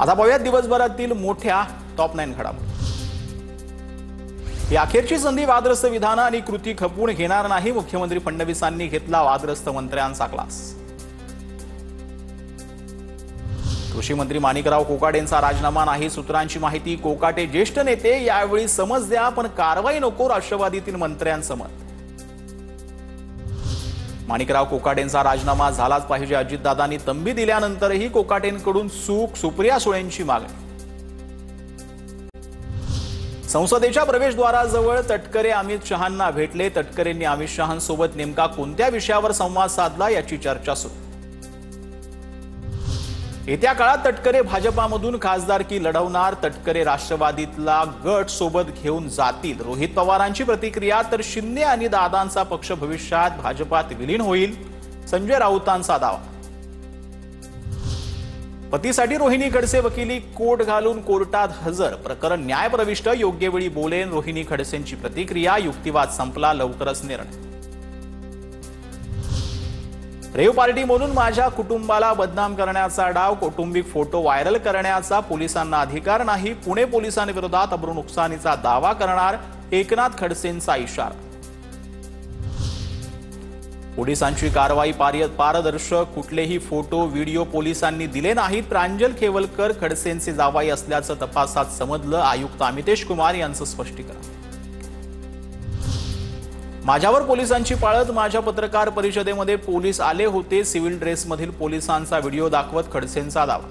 आता पाहूयात दिवसभरातील मोठ्या टॉप 9 घडामोडी। ही अखेरची संधी वादग्रस्त विधानं आणि कृती खपवून घेणार नाही, मुख्यमंत्री फडणवीसांनी घेतला वादग्रस्त मंत्र्यांचा क्लास। कृषी मंत्री माणिकराव कोकाटेंचा राजीनामा नाही, सूत्रांची माहिती। कोकाटे ज्येष्ठ नेते, यावेळी समज द्या पण कारवाई नको, राष्ट्रवादीतील मंत्र्यांचं मत। माणिकराव कोकाटेंचा राजीनामा झालाच पाहिजे, अजितदादांनी तंबी दिल्यानंतरही कोकाटेंकडून सुप्रिया सुळेंची मागणी। संसदेच्या प्रवेशद्वाराजवळ तटकरे अमित शहांना भेटले, तटकरेंनी अमित शहांसोबत नेमका कोणत्या विषयावर संवाद साधला याची चर्चा सुरू। येत्या काळात तटकरे भाजपामधून खासदारकी लढवणार, तटकरे राष्ट्रवादीतला गट सोबत घेऊन जातील, रोहित पवारांची प्रतिक्रिया। तर शिंदे आणि दादांचा पक्ष भविष्यात भाजपात विलीन होईल, संजय राऊतांचा दावा। पतीसाठी रोहिणी खडसे वकिली कोट घालून कोर्टात हजर, प्रकरण न्यायप्रविष्ट, योग्य वेळी बोलेन, रोहिणी खडसेंची प्रतिक्रिया। युक्तिवाद संपला, लवकरच निर्णय। रेव पार्टी म्हणून माझ्या कुटुंबाला बदनाम करण्याचा डाव, कौटुंबिक फोटो व्हायरल करण्याचा पोलिसांना अधिकार नाही, पुणे पोलिसांविरोधात अब्रू नुकसानीचा दावा करणार, एकनाथ खडसेंचा इशारा। पोलिसांची कारवाई पारदर्शक, कुठलेही फोटो व्हिडिओ पोलिसांनी दिले नाहीत, प्रांजल खेवलकर खडसेंचे जावाई असल्याचं तपासात समजलं, आयुक्त अमितेश कुमार यांचं स्पष्टीकरण। माझ्यावर पोलिसांची पाळत, माझ्या पत्रकार परिषदेमध्ये पोलीस आले होते, सिव्हिल ड्रेसमधील पोलिसांचा व्हिडिओ दाखवत खडसेंचा दावा।